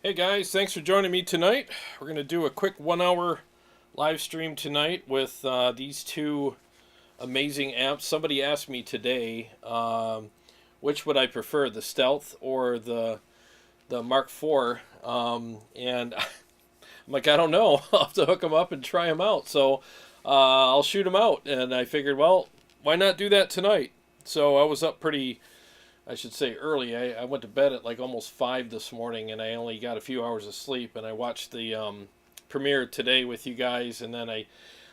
Hey guys, thanks for joining me tonight. We're going to do a quick 1 hour live stream tonight with these two amazing amps. Somebody asked me today, which would I prefer, the Stealth or the Mark IV? And I'm like, I don't know. I'll have to hook them up and try them out. So I'll shoot them out. And I figured, well, why not do that tonight? So I was up pretty, I should say, early. I went to bed at like almost 5 this morning, and I only got a few hours of sleep. And I watched the premiere today with you guys, and then I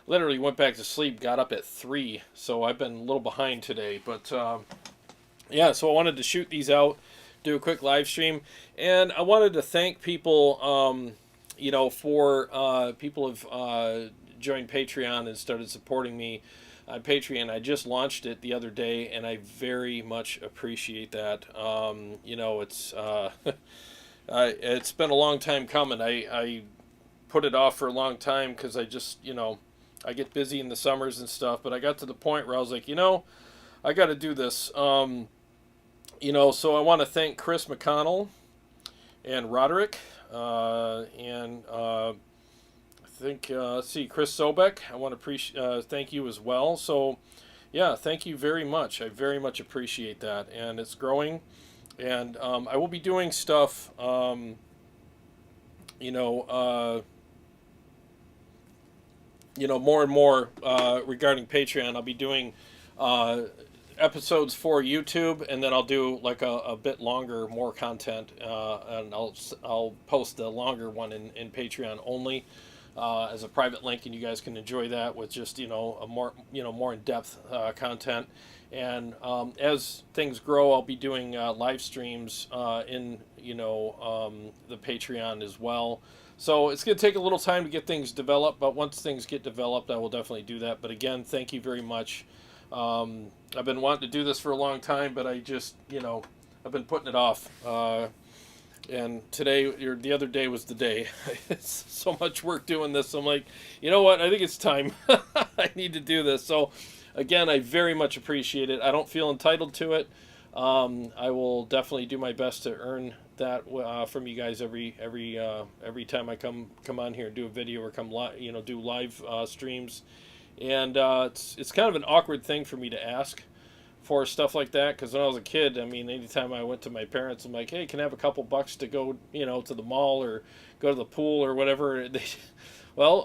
literally went back to sleep, got up at 3. So I've been a little behind today. But yeah, so I wanted to shoot these out, do a quick live stream. And I wanted to thank people, for people have joined Patreon and started supporting me on Patreon. I just launched it the other day, and I very much appreciate that. It's been a long time coming. I put it off for a long time because I just, I get busy in the summers and stuff, but I got to the point where I was like, I got to do this. So I want to thank Chris McConnell and Roderick, and I think, let's see, Chris Sobek, I want to thank you as well. So, yeah, thank you very much. I very much appreciate that, and it's growing. And I will be doing stuff, more and more regarding Patreon. I'll be doing episodes for YouTube, and then I'll do like a bit longer, more content, and I'll post the longer one in Patreon only. As a private link, and you guys can enjoy that with just a more more in-depth content. And as things grow, I'll be doing live streams in the Patreon as well. So it's going to take a little time to get things developed, but once things get developed, I will definitely do that. But again, thank you very much. I've been wanting to do this for a long time, but I just I've been putting it off. And today, or the other day, was the day. It's so much work doing this. I'm like, you know what? I think it's time. I need to do this. So, again, I very much appreciate it. I don't feel entitled to it. I will definitely do my best to earn that from you guys every time I come on here and do a video or come do live streams. And it's kind of an awkward thing for me to ask for stuff like that, because when I was a kid, I mean, anytime I went to my parents, I'm like, hey, can I have a couple bucks to go, to the mall or go to the pool or whatever? They, well,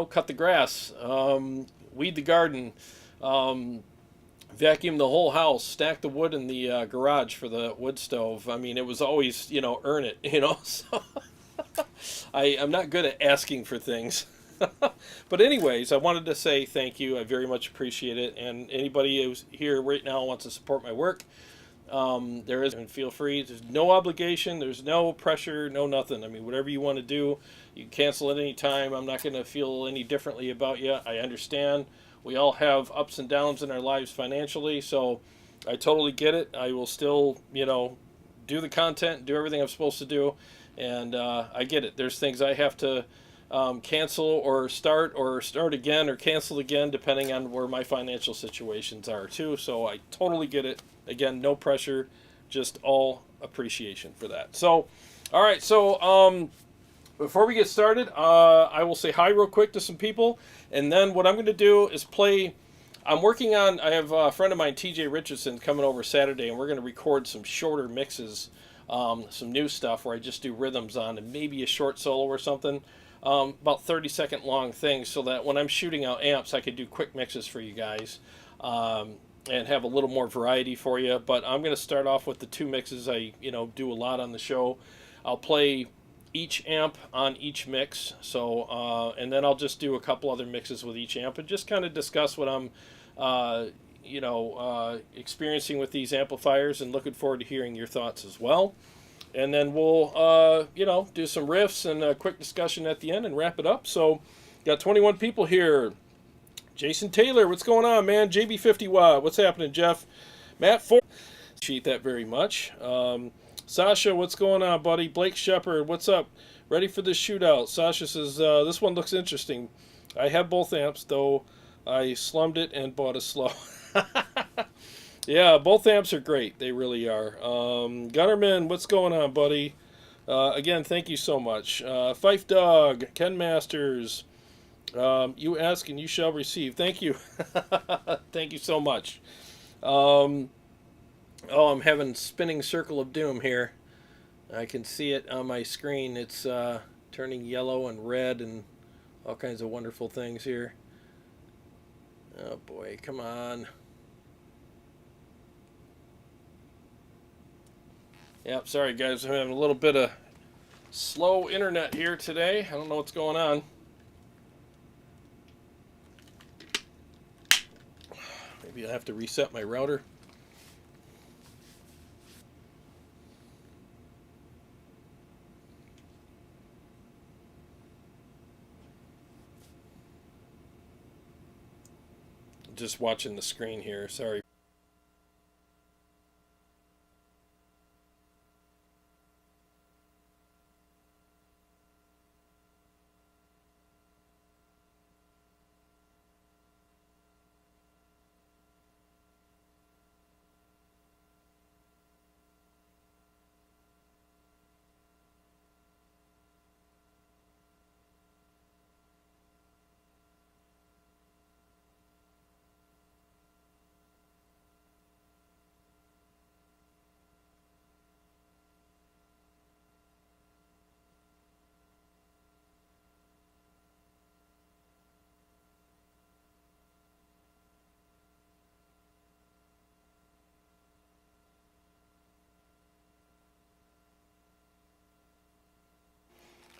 cut the grass, weed the garden, vacuum the whole house, stack the wood in the garage for the wood stove. I mean, it was always, earn it, So I'm not good at asking for things. But anyways, I wanted to say thank you. I very much appreciate it. And anybody who's here right now wants to support my work, there is, and feel free. There's no obligation. There's no pressure, no nothing. I mean, whatever you want to do, you can cancel at any time. I'm not going to feel any differently about you. I understand. We all have ups and downs in our lives financially, so I totally get it. I will still, do the content, do everything I'm supposed to do, and I get it. There's things I have to cancel or start again or cancel again, depending on where my financial situations are too. So I totally get it. Again, no pressure, just all appreciation for that. So, all right. So before we get started, I will say hi real quick to some people, and then what I'm going to do is play. I'm working on. I have a friend of mine, TJ Richardson, coming over Saturday, and we're going to record some shorter mixes, some new stuff where I just do rhythms on and maybe a short solo or something. About 30-second long things, so that when I'm shooting out amps, I could do quick mixes for you guys, and have a little more variety for you. But I'm going to start off with the two mixes I do a lot on the show. I'll play each amp on each mix, so and then I'll just do a couple other mixes with each amp and just kind of discuss what I'm experiencing with these amplifiers, and looking forward to hearing your thoughts as well. And then we'll, do some riffs and a quick discussion at the end and wrap it up. So, got 21 people here. Jason Taylor, what's going on, man? JB50 Watt, what's happening, Jeff? Matt Ford, appreciate that very much. Sasha, what's going on, buddy? Blake Shepard, what's up? Ready for this shootout? Sasha says, this one looks interesting. I have both amps, though I slummed it and bought a slow. Yeah, both amps are great. They really are. Gunnerman, what's going on, buddy? Again, thank you so much. Fife Dog, Ken Masters, you ask and you shall receive. Thank you. Thank you so much. Oh, I'm having spinning circle of doom here. I can see it on my screen. It's turning yellow and red and all kinds of wonderful things here. Oh boy, come on. Yep, sorry guys, I'm having a little bit of slow internet here today. I don't know what's going on. Maybe I have to reset my router. Just watching the screen here, sorry.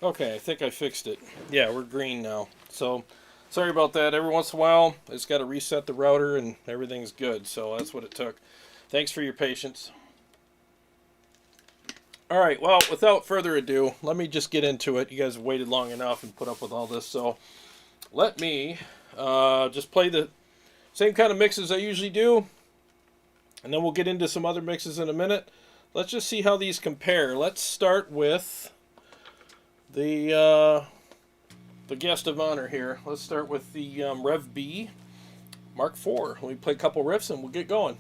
Okay, I think I fixed it. Yeah, we're green now. So, sorry about that. Every once in a while, I just got to reset the router and everything's good. So that's what it took. Thanks for your patience. Alright, well, without further ado, let me just get into it. You guys have waited long enough and put up with all this. So, let me just play the same kind of mixes I usually do. And then we'll get into some other mixes in a minute. Let's just see how these compare. Let's start with the guest of honor here. Let's start with the Rev B Mark IV. Let me play a couple riffs and we'll get going.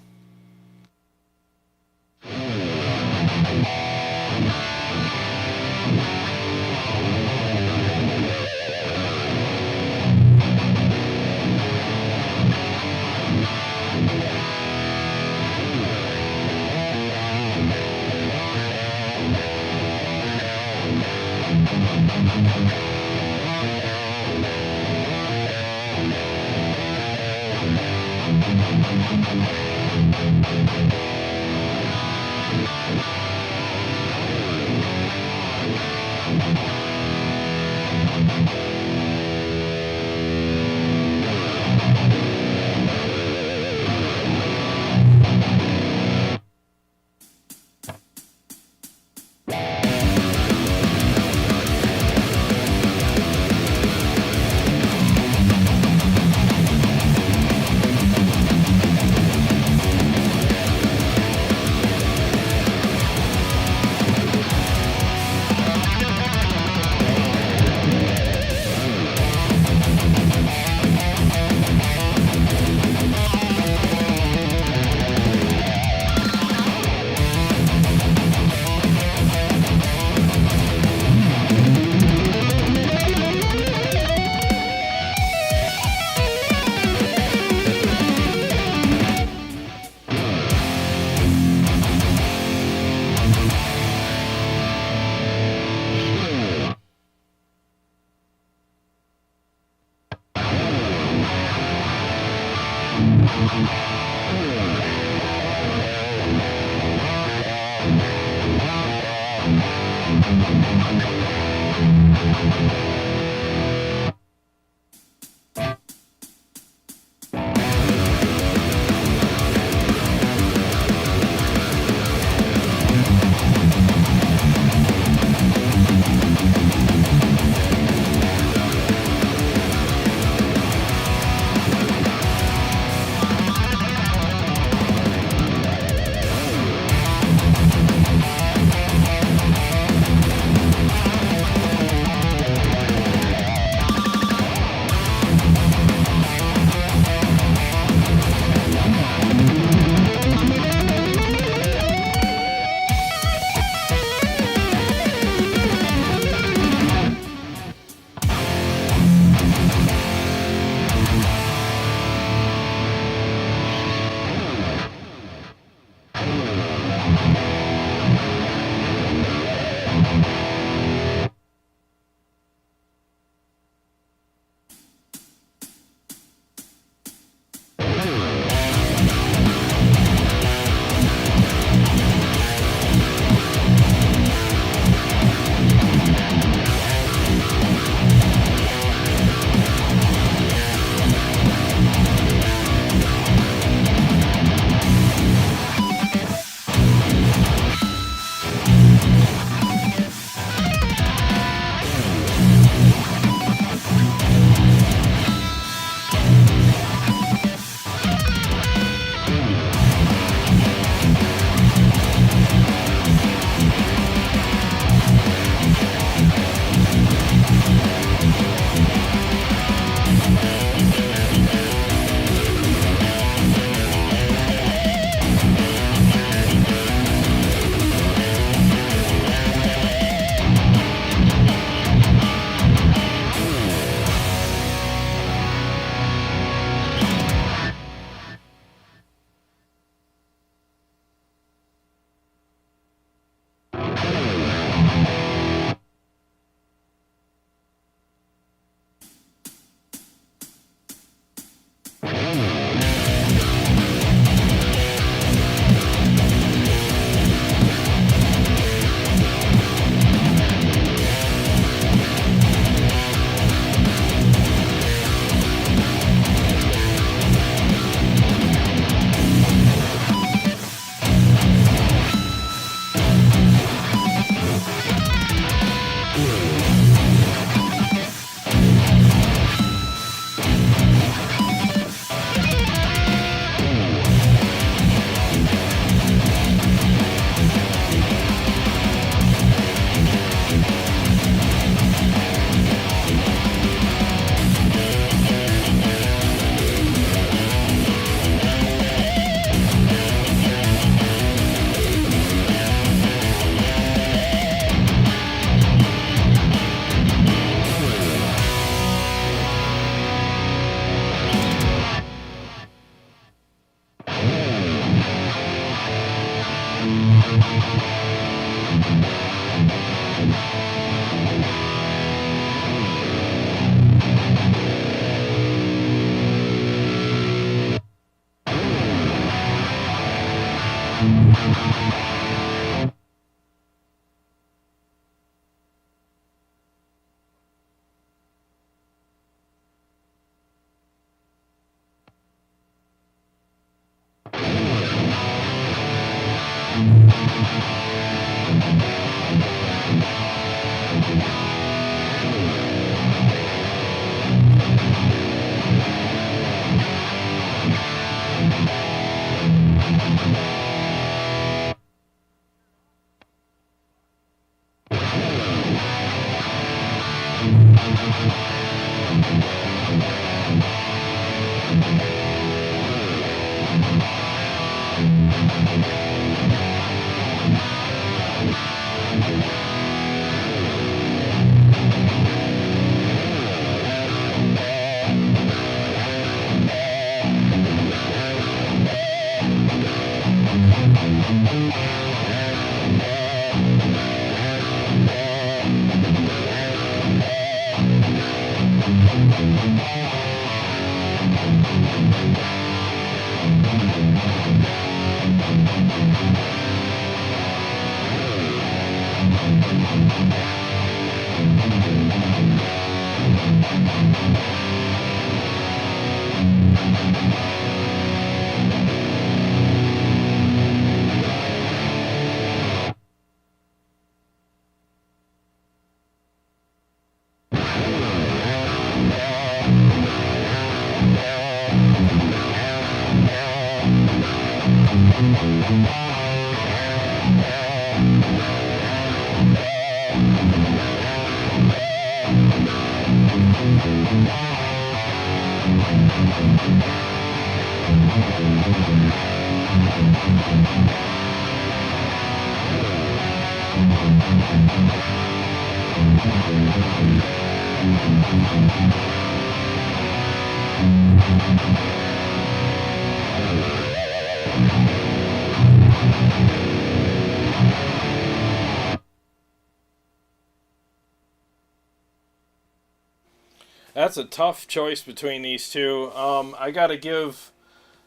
That's a tough choice between these two. I got to give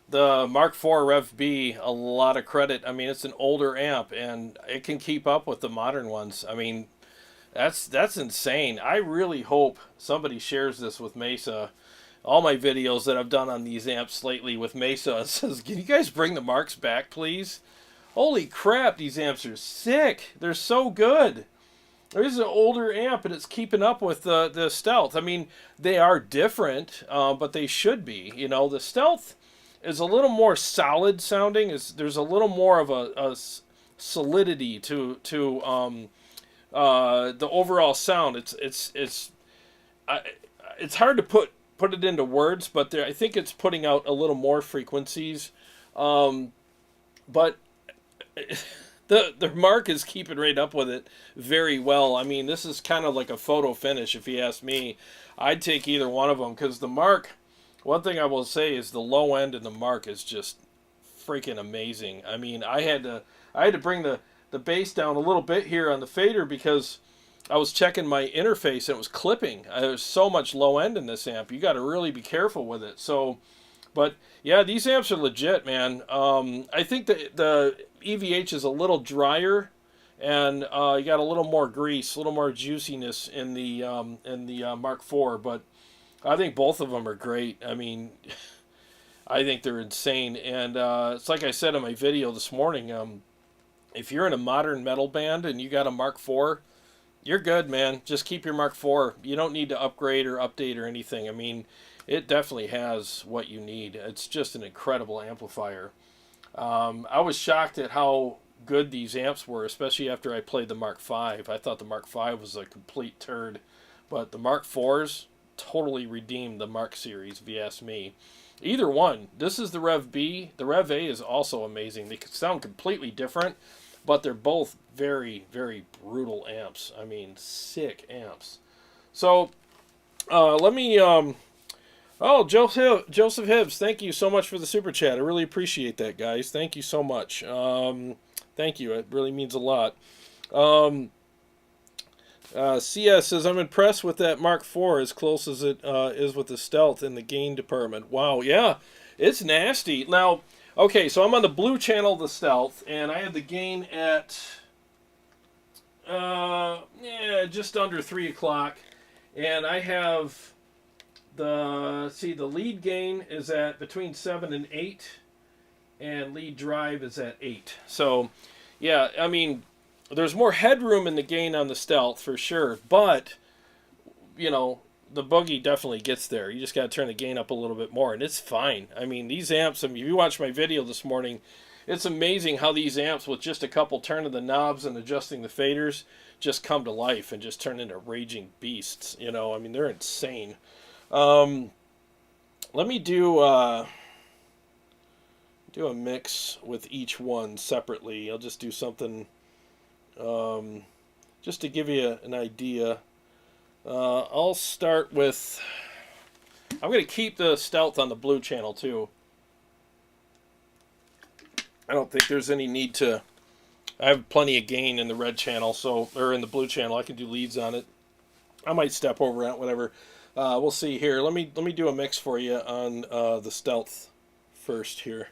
the Mark IV Rev B a lot of credit. I mean, it's an older amp, and it can keep up with the modern ones. I mean, that's insane. I really hope somebody shares this with Mesa. All my videos that I've done on these amps lately with Mesa says, "Can you guys bring the Marks back, please?" Holy crap, these amps are sick. They're so good. There's an older amp, and it's keeping up with the Stealth. I mean, they are different, but they should be. You know, the Stealth is a little more solid sounding. There's a little more of a solidity to the overall sound. It's hard to put it into words, but I think it's putting out a little more frequencies. But the Mark is keeping right up with it very well. I mean, this is kind of like a photo finish, if you ask me. I'd take either one of them, because the Mark, one thing I will say is the low end in the Mark is just freaking amazing. I mean, I had to bring the bass down a little bit here on the fader, because I was checking my interface and it was clipping. There's so much low end in this amp. You got to really be careful with it. So, but yeah, these amps are legit, man. I think the EVH is a little drier, and you got a little more grease, a little more juiciness in the Mark IV. But I think both of them are great. I mean, I think they're insane. And it's like I said in my video this morning. If you're in a modern metal band and you got a Mark IV, you're good, man. Just keep your Mark IV. You don't need to upgrade or update or anything. I mean, it definitely has what you need. It's just an incredible amplifier. I was shocked at how good these amps were, especially after I played the Mark V. I thought the Mark V was a complete turd, but the Mark IVs totally redeemed the Mark series, if you ask me. Either one. This is the Rev B. The Rev A is also amazing. They sound completely different, but they're both very, very brutal amps. I mean, sick amps. So, let me... Oh, Joseph Hibbs, thank you so much for the super chat. I really appreciate that, guys. Thank you so much. Thank you. It really means a lot. CS says, I'm impressed with that Mark IV as close as it is with the Stealth in the gain department. Wow, yeah, it's nasty. Now, Okay, so I'm on the blue channel of the Stealth, and I have the gain at just under 3 o'clock, and I have the lead gain is at between 7 and 8, and lead drive is at 8. So, yeah, I mean, there's more headroom in the gain on the Stealth for sure, but you know, the boogie definitely gets there. You just got to turn the gain up a little bit more, and it's fine. I mean, these amps, I mean, if you watched my video this morning, it's amazing how these amps, with just a couple turn of the knobs and adjusting the faders, just come to life and just turn into raging beasts. You know, I mean, they're insane. Let me do a mix with each one separately. I'll just do something just to give you an idea. I'll start with, I'm going to keep the Stealth on the blue channel too. I don't think there's any need to, I have plenty of gain in the red channel, so, or in the blue channel. I can do leads on it. I might step over it, whatever. We'll see here. Let me do a mix for you on the Stealth first here.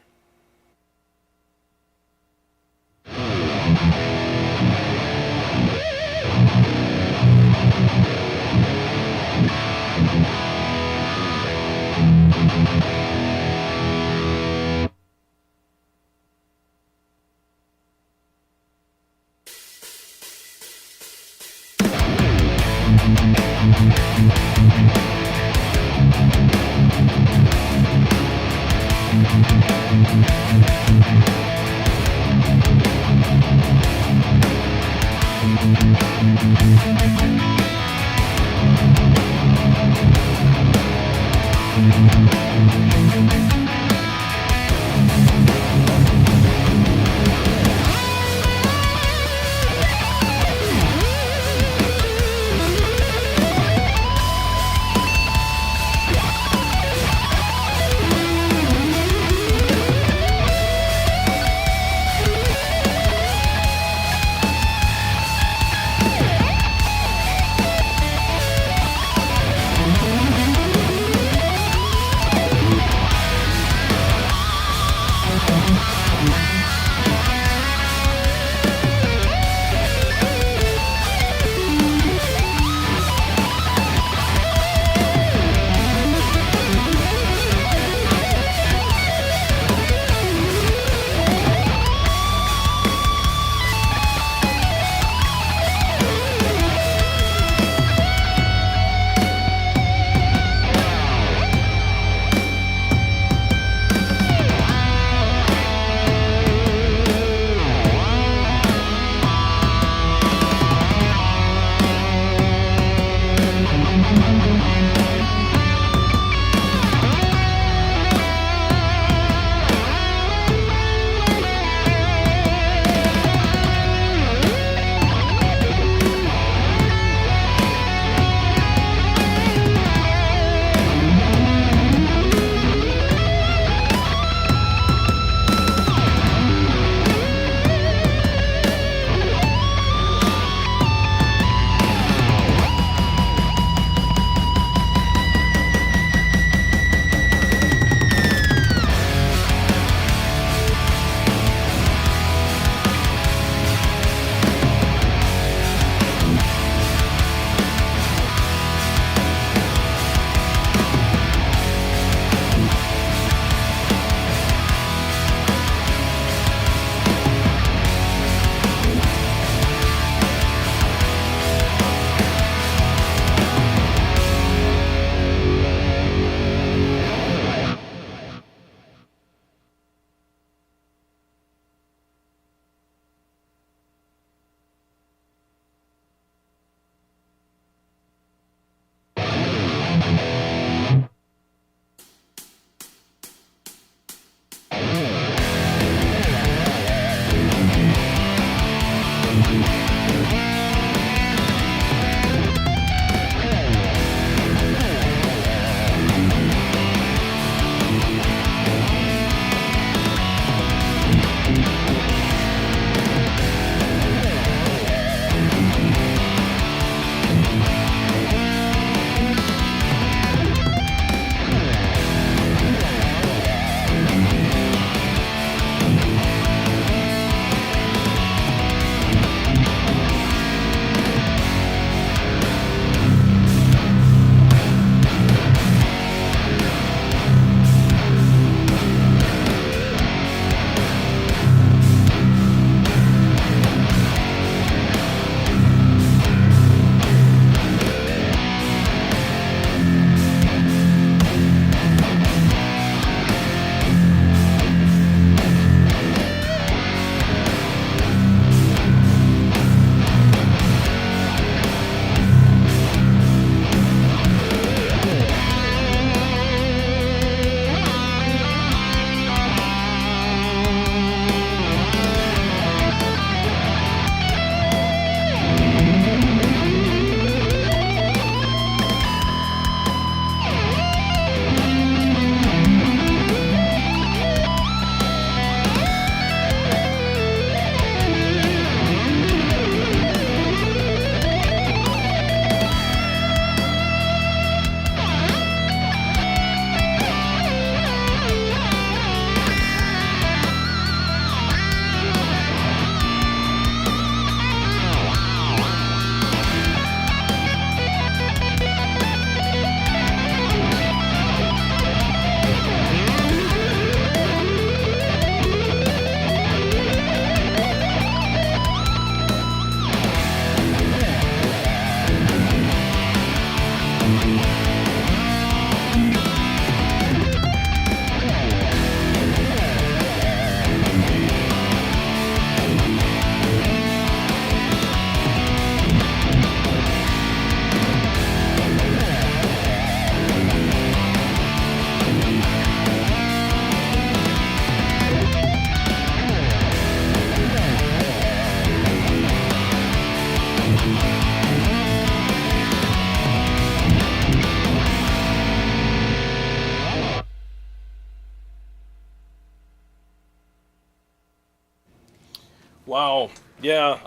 Wow. Yeah,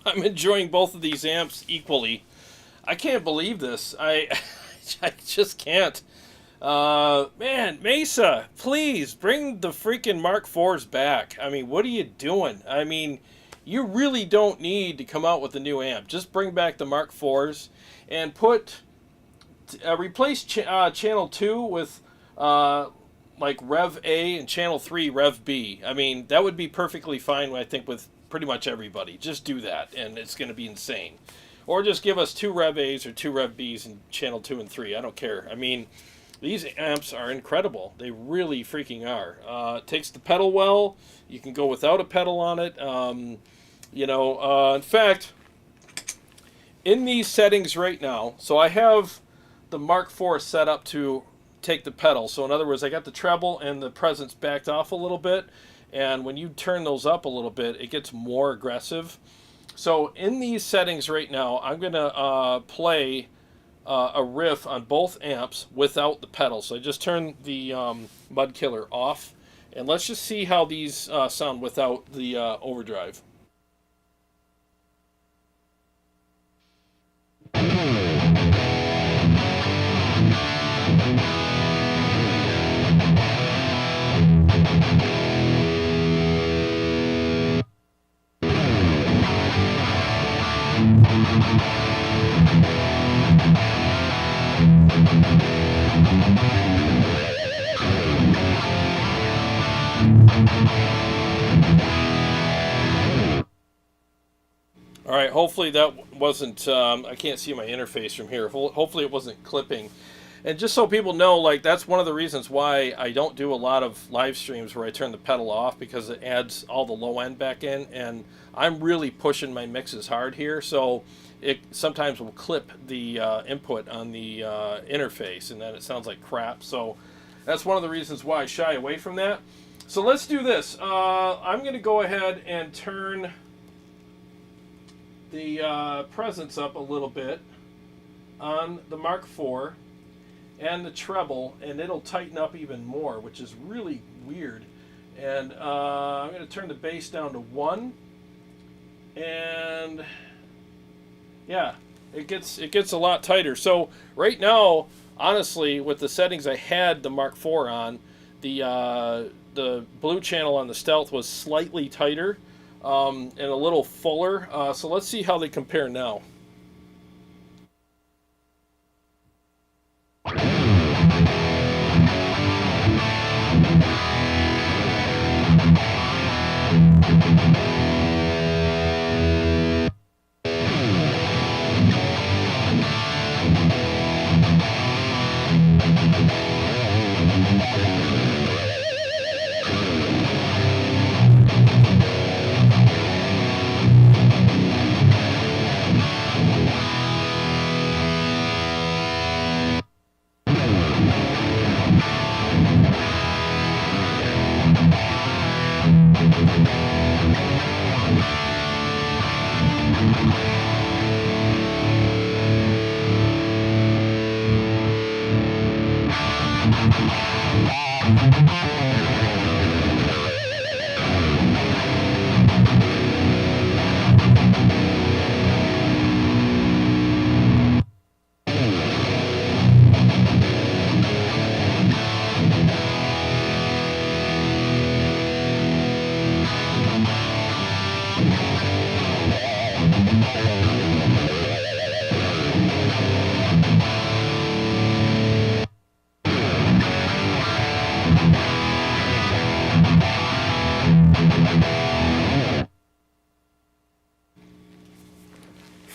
I'm enjoying both of these amps equally. I can't believe this. I just can't. Man, Mesa, please bring the freaking Mark IVs back. I mean, what are you doing? I mean, you really don't need to come out with a new amp. Just bring back the Mark IVs and replace channel 2 with like Rev A and channel 3 Rev B. I mean, that would be perfectly fine, I think, with pretty much everybody. Just do that, and it's going to be insane. Or just give us 2 Rev A's or 2 Rev B's in channel 2 and 3. I don't care. I mean, these amps are incredible. They really freaking are. It takes the pedal well. You can go without a pedal on it. In fact, in these settings right now, so I have the Mark IV set up to take the pedal. So in other words, I got the treble and the presence backed off a little bit. And when you turn those up a little bit, it gets more aggressive. So in these settings right now, I'm going to play a riff on both amps without the pedal. So I just turned the Mud Killer off. And let's just see how these sound without the overdrive. All right, hopefully that wasn't, I can't see my interface from here. Hopefully it wasn't clipping. And just so people know, like, that's one of the reasons why I don't do a lot of live streams where I turn the pedal off, because it adds all the low end back in, and I'm really pushing my mixes hard here, so it sometimes will clip the input on the interface, and then it sounds like crap. So that's one of the reasons why I shy away from that. So let's do this. I'm going to go ahead and turn the presence up a little bit on the Mark IV and the treble, and it'll tighten up even more, which is really weird. And I'm going to turn the bass down to 1, and yeah, it gets a lot tighter. So right now, honestly, with the settings I had the Mark IV on, the blue channel on the Stealth was slightly tighter and a little fuller. So let's see how they compare now.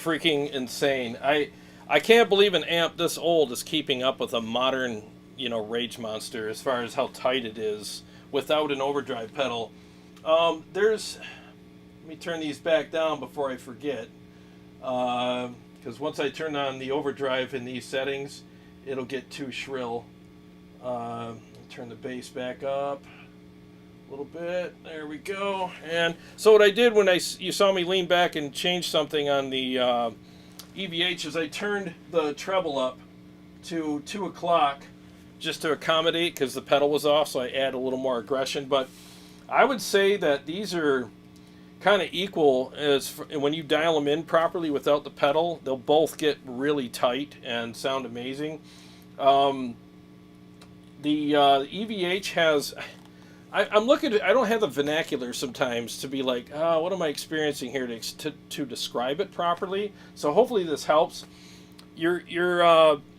Freaking insane. I can't believe an amp this old is keeping up with a modern, Rage Monster as far as how tight it is without an overdrive pedal. Let me turn these back down before I forget, because once I turn on the overdrive in these settings, it'll get too shrill. Turn the bass back up a little bit. There we go. And so what I did when you saw me lean back and change something on the EVH is I turned the treble up to 2 o'clock just to accommodate, because the pedal was off, so I add a little more aggression. But I would say that these are, kind of equal as when you dial them in properly without the pedal. They'll both get really tight and sound amazing. Um, the EVH has. I'm looking at. I don't have the vernacular sometimes to be like, what am I experiencing here to describe it properly. So hopefully this helps. You're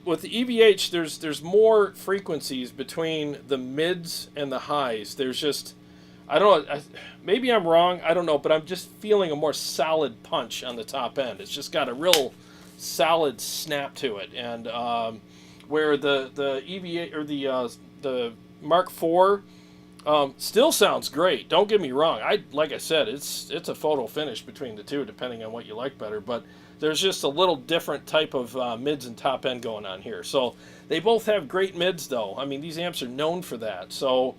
with the EVH. There's more frequencies between the mids and the highs. There's just, I don't know. Maybe I'm wrong. I don't know, but I'm just feeling a more solid punch on the top end. It's just got a real solid snap to it, and where the EVH or the Mark IV still sounds great. Don't get me wrong. Like I said, it's a photo finish between the two, depending on what you like better. But there's just a little different type of mids and top end going on here. So they both have great mids, though. I mean, these amps are known for that. So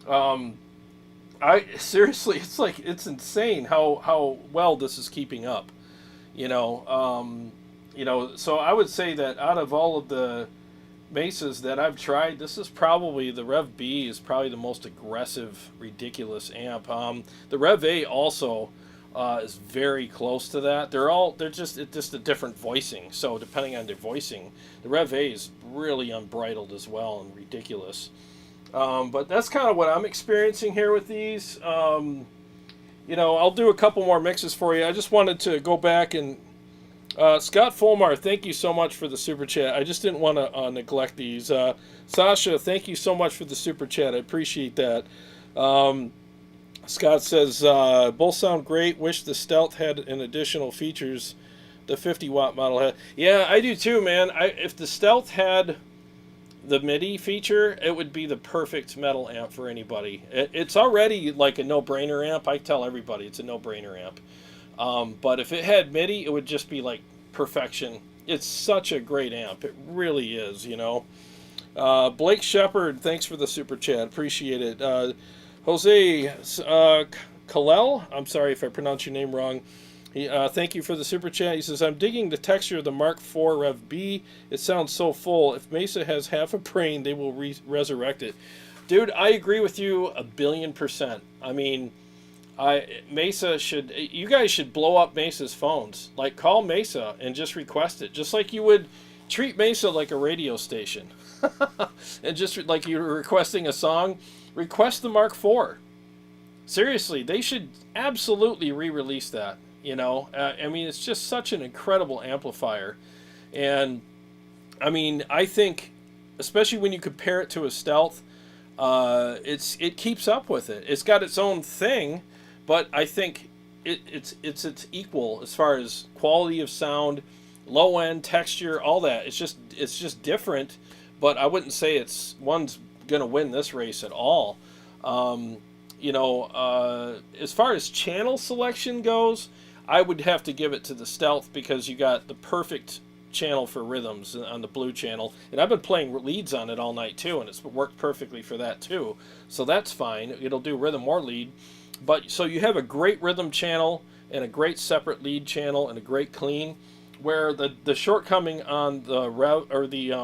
I seriously, it's insane how well this is keeping up. So I would say that out of all of the Mesas that I've tried, this is probably the Rev B is probably the most aggressive, ridiculous amp. The Rev A also is very close to that. They're just a different voicing. So depending on their voicing, the Rev A is really unbridled as well and ridiculous. But that's kind of what I'm experiencing here with these. I'll do a couple more mixes for you. I just wanted to go back and Scott Fulmar, thank you so much for the super chat. I just didn't want to neglect these. Sasha, thank you so much for the super chat. I appreciate that. Scott says, both sound great. Wish the Stealth had an additional features the 50-watt model had. Yeah, I do too, man. If the Stealth had the MIDI feature, it would be the perfect metal amp for anybody. It's already like a no-brainer amp. I tell everybody it's a no-brainer amp. But if it had MIDI, it would just be like perfection. It's such a great amp. It really is, Blake Shepard, thanks for the super chat. Appreciate it. Jose Kalel, I'm sorry if I pronounced your name wrong. Thank you for the super chat. He says, I'm digging the texture of the Mark IV Rev B. It sounds so full. If Mesa has half a brain, they will resurrect it. Dude, I agree with you 1,000,000,000%. I mean, you guys should blow up Mesa's phones. Like, call Mesa and just request it. Just like you would treat Mesa like a radio station. And just like you're requesting a song, request the Mark IV. Seriously, they should absolutely re-release that. I mean, it's just such an incredible amplifier. And, I mean, I think, especially when you compare it to a Stealth, it keeps up with it. It's got its own thing, but I think it's equal as far as quality of sound, low end texture, all that. It's just different, but I wouldn't say one's gonna win this race at all. As far as channel selection goes, I would have to give it to the Stealth because you got the perfect channel for rhythms on the blue channel, and I've been playing leads on it all night too, and it's worked perfectly for that too, so that's fine. It'll do rhythm or lead. But so you have a great rhythm channel and a great separate lead channel and a great clean, where the shortcoming on the Rev or the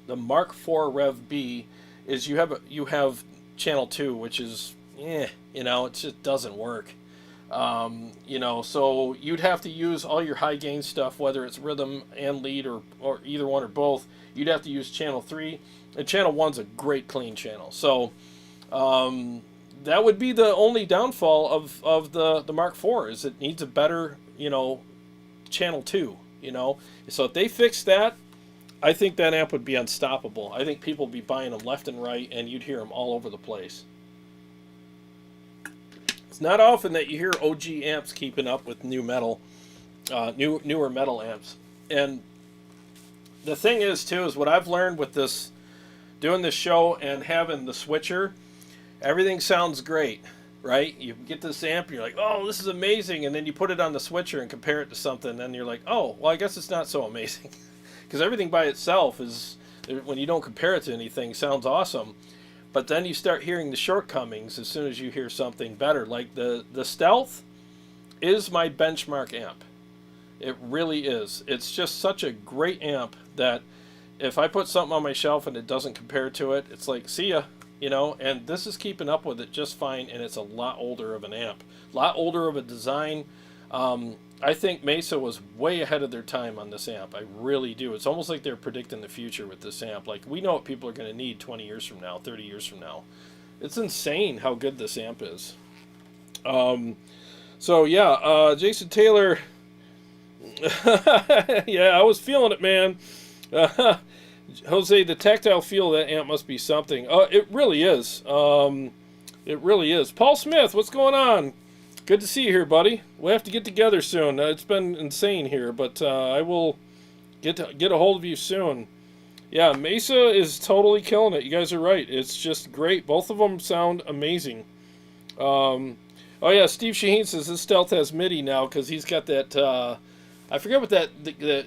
Mark IV Rev B is you have channel 2, which is it just doesn't work. So you'd have to use all your high gain stuff, whether it's rhythm and lead or either one or both. You'd have to use channel 3, and channel 1's a great clean channel. So that would be the only downfall of the Mark IV, is it needs a better channel 2. So if they fix that, I think that amp would be unstoppable. I think people would be buying them left and right, and you'd hear them all over the place. It's not often that you hear OG amps keeping up with newer metal amps. And the thing is, too, is what I've learned with this, doing this show and having the switcher, everything sounds great, right? You get this amp, and you're like, oh, this is amazing, and then you put it on the switcher and compare it to something, and you're like, oh, well, I guess it's not so amazing. Because everything by itself is, when you don't compare it to anything, sounds awesome. But then you start hearing the shortcomings as soon as you hear something better. Like the Stealth is my benchmark amp. It really is. It's just such a great amp that if I put something on my shelf and it doesn't compare to it, it's like, see ya. you know, and this is keeping up with it just fine, and it's a lot older of an amp, a lot older of a design. I think Mesa was way ahead of their time on this amp. I really do. It's almost like they're predicting the future with this amp. Like, we know what people are going to need 20 years from now, 30 years from now. It's insane how good this amp is. So yeah, Jason Taylor. Yeah, I was feeling it, man. Jose, the tactile feel of that amp must be something. It really is. It really is. Paul Smith, what's going on? Good to see you here, buddy. We'll have to get together soon. It's been insane here, but I will get a hold of you soon. Yeah, Mesa is totally killing it. You guys are right. It's just great. Both of them sound amazing. Oh yeah, Steve Shaheen says his Stealth has MIDI now because he's got that. I forget what that.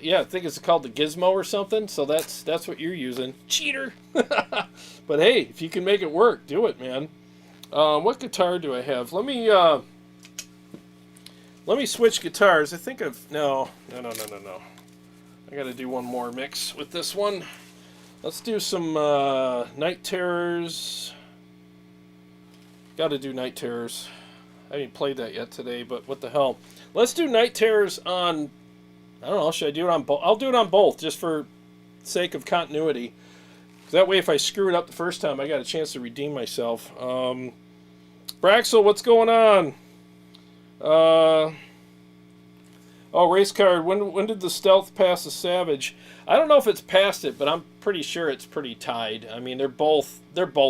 Yeah, I think it's called the Gizmo or something. So that's what you're using. Cheater. But hey, if you can make it work, do it, man. What guitar do I have? Let me switch guitars. I think no. I got to do one more mix with this one. Let's do some Night Terrors. Got to do Night Terrors. I haven't played that yet today, but what the hell? Let's do Night Terrors on. I don't know. Should I do it on both? I'll do it on both, just for sake of continuity. That way, if I screw it up the first time, I got a chance to redeem myself. Braxel, what's going on? Oh, race card. When did the Stealth pass the Savage? I don't know if it's past it, but I'm pretty sure it's pretty tied. I mean, they're both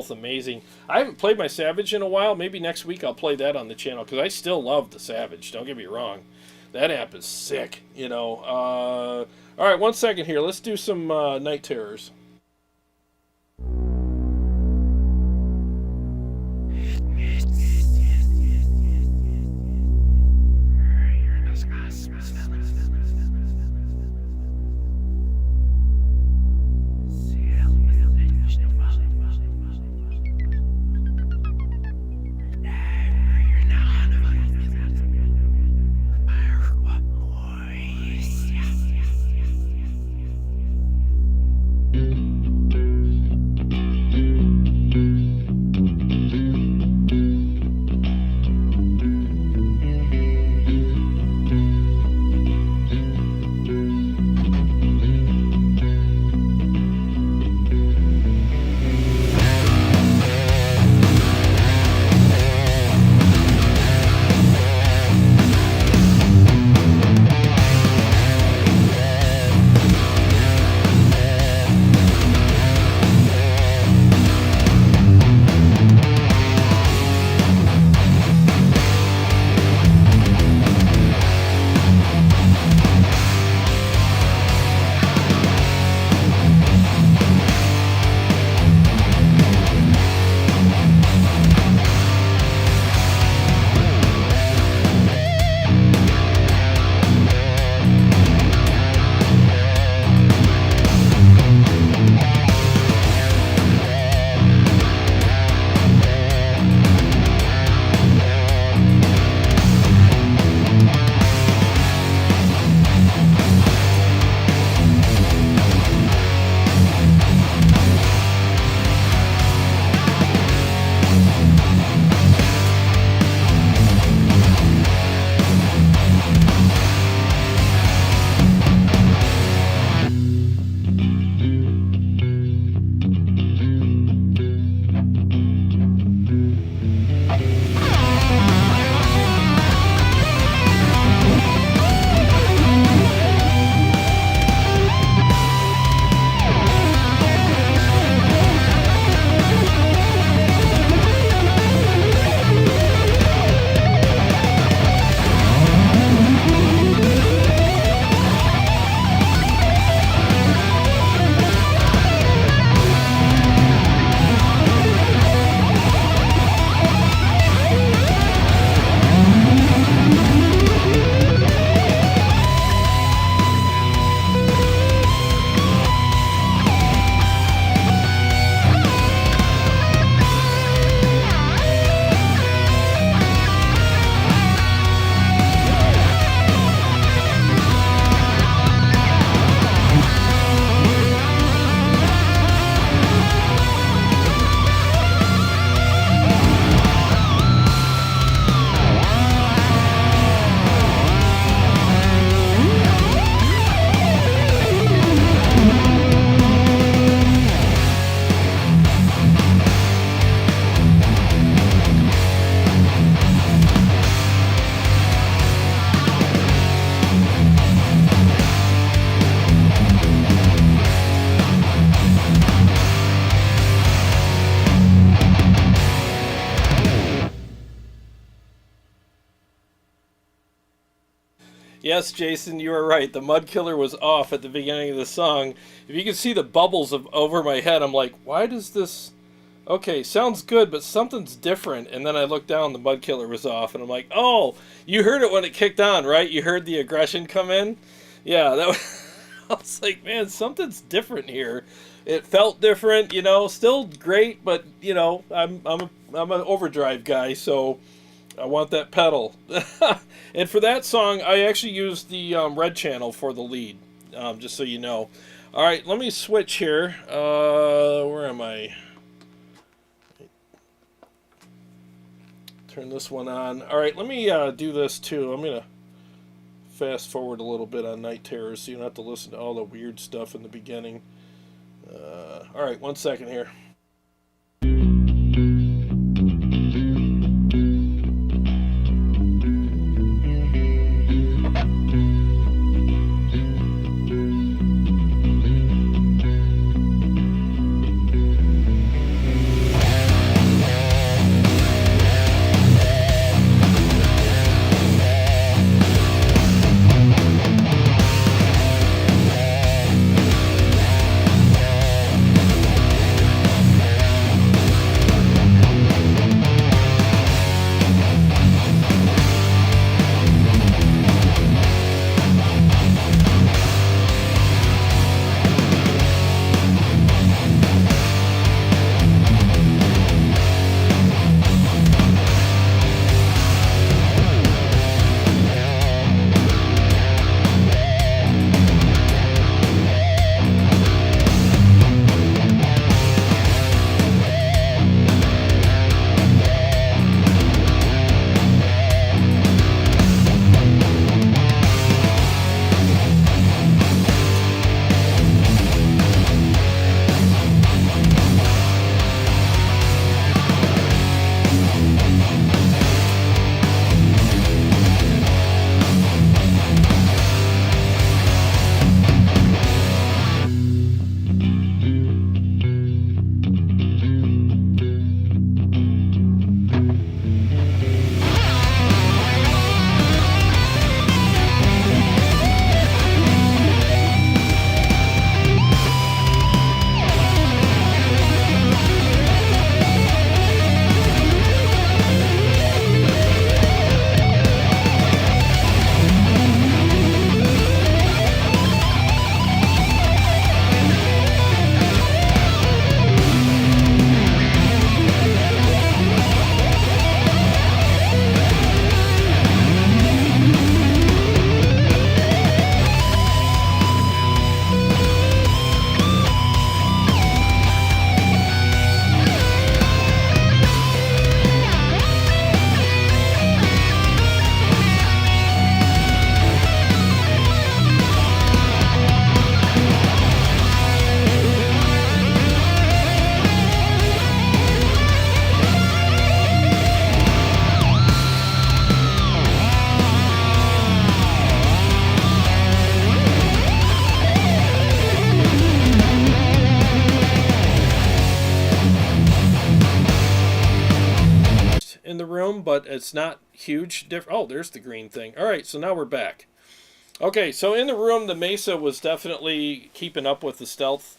amazing. I haven't played my Savage in a while. Maybe next week I'll play that on the channel because I still love the Savage. Don't get me wrong. That amp is sick, you know. All right, 1 second here. Let's do some Night Terrors. Mm-hmm. Yes, Jason, you are right. The mud killer was off at the beginning of the song. If you can see the bubbles over my head, I'm like, why does this... Okay, sounds good, but something's different. And then I looked down, the mud killer was off, and I'm like, oh, you heard it when it kicked on, right? You heard the aggression come in? Yeah, that was... I was like, man, something's different here. It felt different, you know, still great, but, you know, I'm an overdrive guy, so... I want that pedal. And for that song, I actually used the red channel for the lead, just so you know. All right, let me switch here. Where am I? Turn this one on. All right, let me do this too. I'm going to fast forward a little bit on Night Terrors so you don't have to listen to all the weird stuff in the beginning. All right, 1 second here. In the room, but it's not huge. Oh, there's the green thing. All right, so now we're back. Okay, so in the room, the Mesa was definitely keeping up with the Stealth.